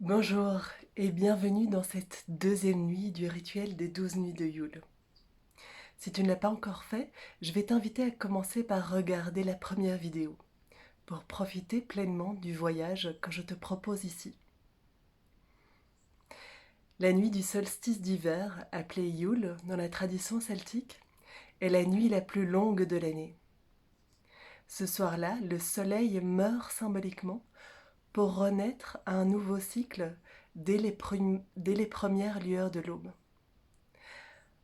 Bonjour et bienvenue dans cette deuxième nuit du rituel des 12 nuits de Yule. Si tu ne l'as pas encore fait, je vais t'inviter à commencer par regarder la première vidéo pour profiter pleinement du voyage que je te propose ici. La nuit du solstice d'hiver, appelée Yule dans la tradition celtique, est la nuit la plus longue de l'année. Ce soir-là, le soleil meurt symboliquement pour renaître à un nouveau cycle dès les premières lueurs de l'aube.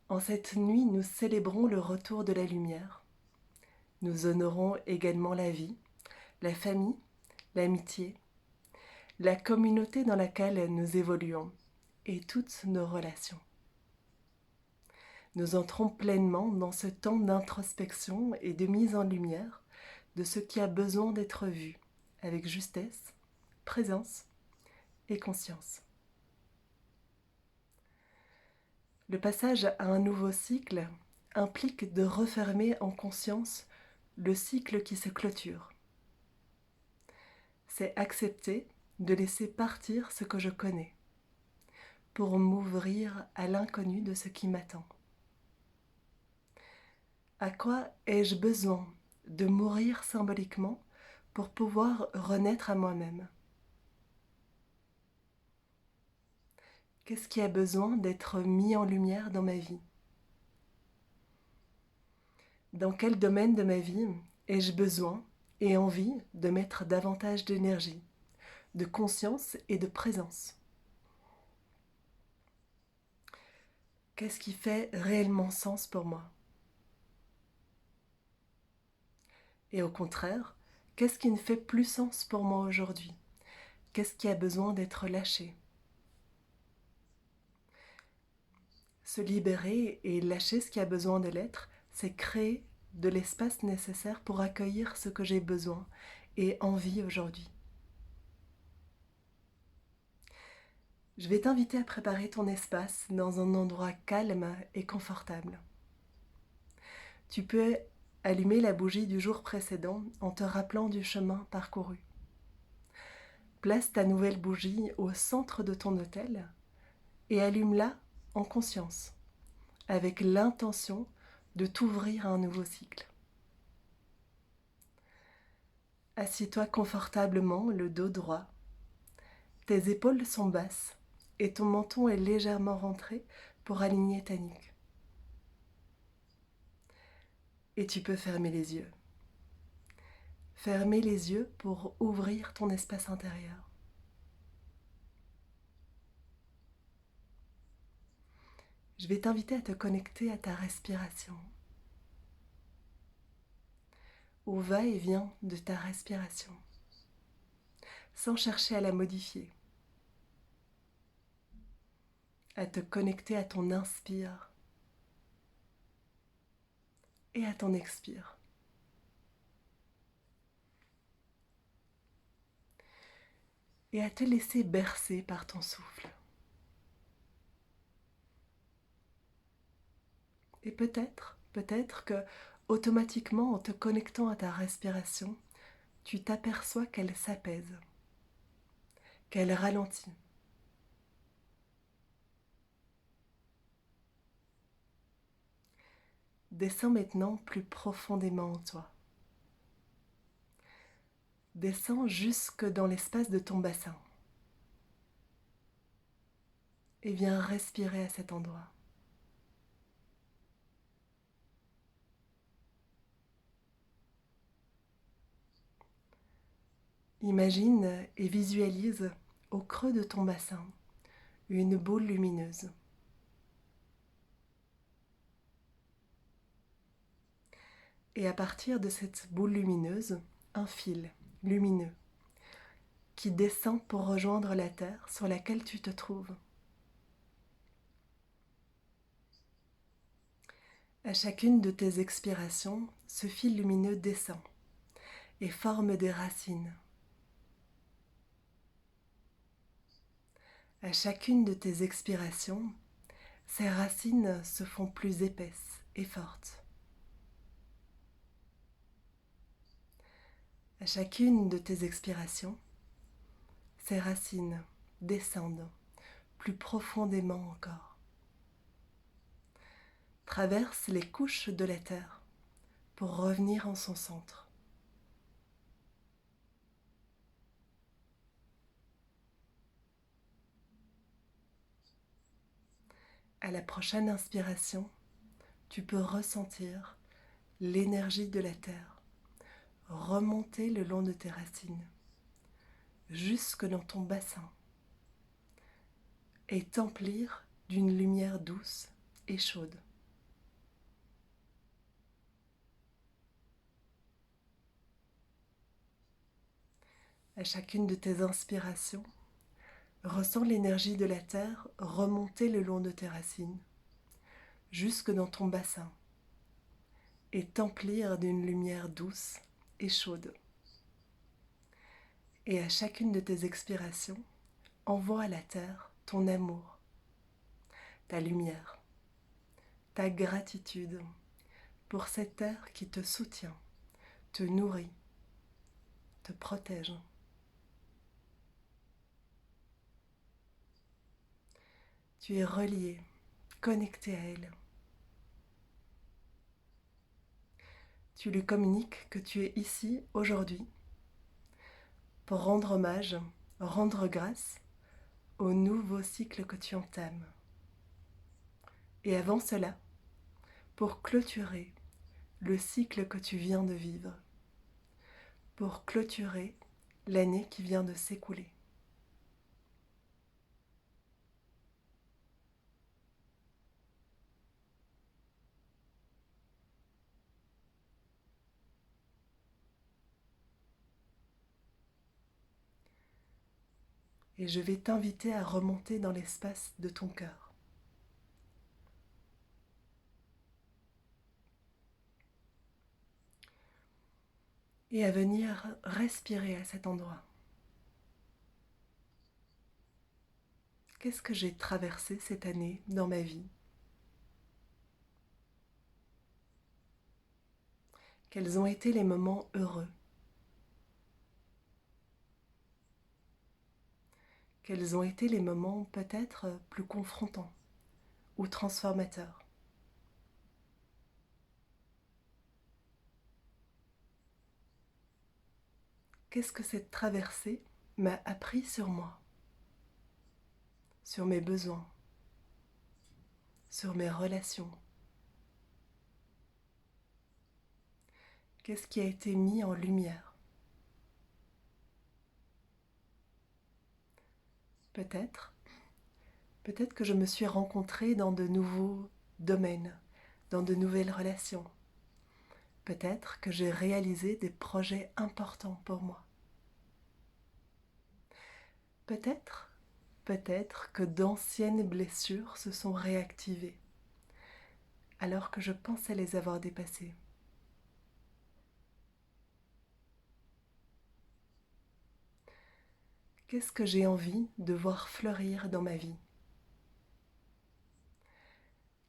En cette nuit, nous célébrons le retour de la lumière. Nous honorons également la vie, la famille, l'amitié, la communauté dans laquelle nous évoluons et toutes nos relations. Nous entrons pleinement dans ce temps d'introspection et de mise en lumière de ce qui a besoin d'être vu avec justesse, présence et conscience. Le passage à un nouveau cycle implique de refermer en conscience le cycle qui se clôture. C'est accepter de laisser partir ce que je connais pour m'ouvrir à l'inconnu de ce qui m'attend. À quoi ai-je besoin de mourir symboliquement pour pouvoir renaître à moi-même? Qu'est-ce qui a besoin d'être mis en lumière dans ma vie? Dans quel domaine de ma vie ai-je besoin et envie de mettre davantage d'énergie, de conscience et de présence? Qu'est-ce qui fait réellement sens pour moi? Et au contraire, qu'est-ce qui ne fait plus sens pour moi aujourd'hui? Qu'est-ce qui a besoin d'être lâché? Se libérer et lâcher ce qui a besoin de l'être, c'est créer de l'espace nécessaire pour accueillir ce que j'ai besoin et envie aujourd'hui. Je vais t'inviter à préparer ton espace dans un endroit calme et confortable. Tu peux allumer la bougie du jour précédent en te rappelant du chemin parcouru. Place ta nouvelle bougie au centre de ton autel et allume-la en conscience, avec l'intention de t'ouvrir à un nouveau cycle. Assieds-toi confortablement, le dos droit. Tes épaules sont basses et ton menton est légèrement rentré pour aligner ta nuque. Et tu peux fermer les yeux. Fermer les yeux pour ouvrir ton espace intérieur. Je vais t'inviter à te connecter à ta respiration, au va-et-vient de ta respiration, sans chercher à la modifier, à te connecter à ton inspire et à ton expire. Et à te laisser bercer par ton souffle. Et peut-être que automatiquement en te connectant à ta respiration, tu t'aperçois qu'elle s'apaise, qu'elle ralentit. Descends maintenant plus profondément en toi. Descends jusque dans l'espace de ton bassin. Et viens respirer à cet endroit. Imagine et visualise au creux de ton bassin une boule lumineuse. Et à partir de cette boule lumineuse, un fil lumineux qui descend pour rejoindre la terre sur laquelle tu te trouves. À chacune de tes expirations, ce fil lumineux descend et forme des racines. À chacune de tes expirations, ces racines se font plus épaisses et fortes. À chacune de tes expirations, ces racines descende plus profondément encore. Traverse les couches de la Terre pour revenir en son centre. À la prochaine inspiration, tu peux ressentir l'énergie de la Terre remonter le long de tes racines, jusque dans ton bassin, et t'emplir d'une lumière douce et chaude. À chacune de tes inspirations, ressens l'énergie de la Terre remonter le long de tes racines, jusque dans ton bassin, et t'emplir d'une lumière douce et chaude. Et à chacune de tes expirations, envoie à la Terre ton amour, ta lumière, ta gratitude pour cette Terre qui te soutient, te nourrit, te protège. Tu es relié, connecté à elle. Tu lui communiques que tu es ici aujourd'hui pour rendre hommage, rendre grâce au nouveau cycle que tu entames. Et avant cela, pour clôturer le cycle que tu viens de vivre, pour clôturer l'année qui vient de s'écouler. Et je vais t'inviter à remonter dans l'espace de ton cœur. Et à venir respirer à cet endroit. Qu'est-ce que j'ai traversé cette année dans ma vie? Quels ont été les moments heureux? Quels ont été les moments peut-être plus confrontants ou transformateurs? Qu'est-ce que cette traversée m'a appris sur moi, sur mes besoins, sur mes relations? Qu'est-ce qui a été mis en lumière? Peut-être que je me suis rencontrée dans de nouveaux domaines, dans de nouvelles relations. Peut-être que j'ai réalisé des projets importants pour moi. Peut-être que d'anciennes blessures se sont réactivées alors que je pensais les avoir dépassées. Qu'est-ce que j'ai envie de voir fleurir dans ma vie?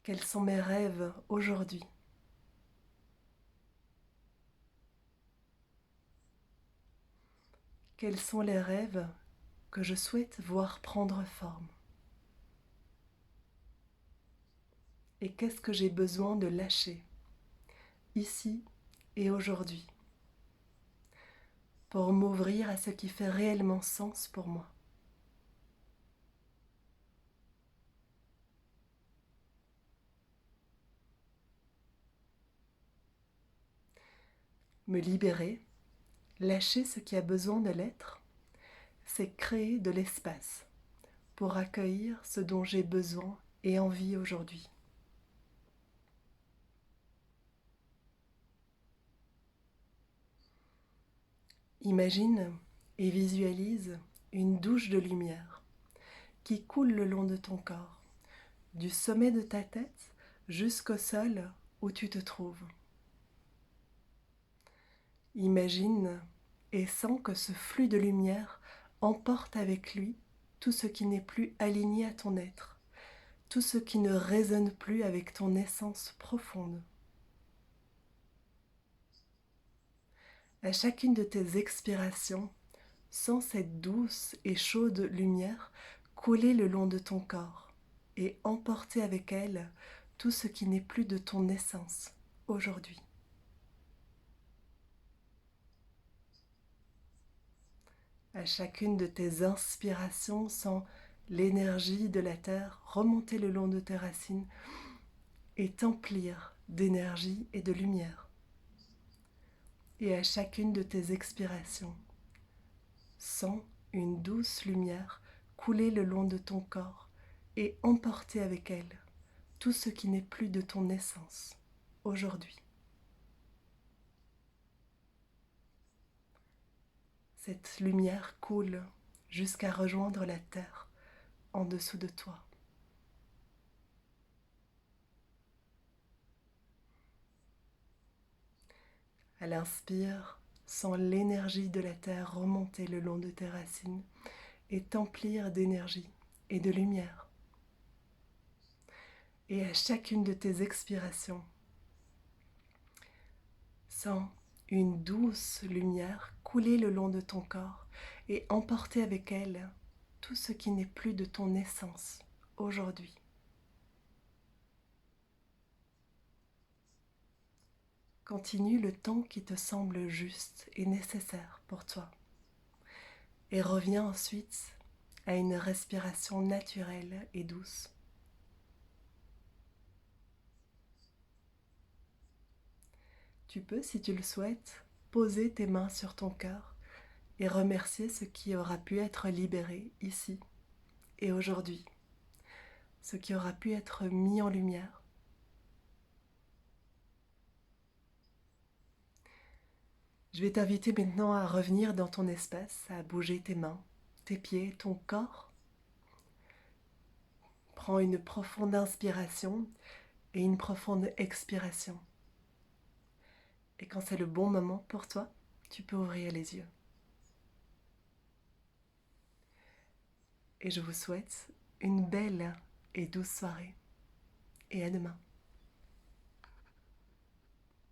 Quels sont mes rêves aujourd'hui? Quels sont les rêves que je souhaite voir prendre forme? Et qu'est-ce que j'ai besoin de lâcher, ici et aujourd'hui, pour m'ouvrir à ce qui fait réellement sens pour moi? Me libérer, lâcher ce qui a besoin de l'être, c'est créer de l'espace pour accueillir ce dont j'ai besoin et envie aujourd'hui. Imagine et visualise une douche de lumière qui coule le long de ton corps, du sommet de ta tête jusqu'au sol où tu te trouves. Imagine et sens que ce flux de lumière emporte avec lui tout ce qui n'est plus aligné à ton être, tout ce qui ne résonne plus avec ton essence profonde. À chacune de tes expirations, Sens cette douce et chaude lumière couler le long de ton corps et emporter avec elle tout ce qui n'est plus de ton essence aujourd'hui. À chacune de tes inspirations, sens l'énergie de la terre remonter le long de tes racines et t'emplir d'énergie et de lumière. Et à chacune de tes expirations, sens une douce lumière couler le long de ton corps et emporter avec elle tout ce qui n'est plus de ton essence aujourd'hui. Cette lumière coule jusqu'à rejoindre la terre en dessous de toi. À l'inspire, sens l'énergie de la terre remonter le long de tes racines et t'emplir d'énergie et de lumière. Et à chacune de tes expirations, sens une douce lumière couler le long de ton corps et emporter avec elle tout ce qui n'est plus de ton essence aujourd'hui. Continue le temps qui te semble juste et nécessaire pour toi. Et reviens ensuite à une respiration naturelle et douce. Tu peux, si tu le souhaites, poser tes mains sur ton cœur et remercier ce qui aura pu être libéré ici et aujourd'hui, ce qui aura pu être mis en lumière. Je vais t'inviter maintenant à revenir dans ton espace, à bouger tes mains, tes pieds, ton corps. Prends une profonde inspiration et une profonde expiration. Et quand c'est le bon moment pour toi, tu peux ouvrir les yeux. Et je vous souhaite une belle et douce soirée. Et à demain.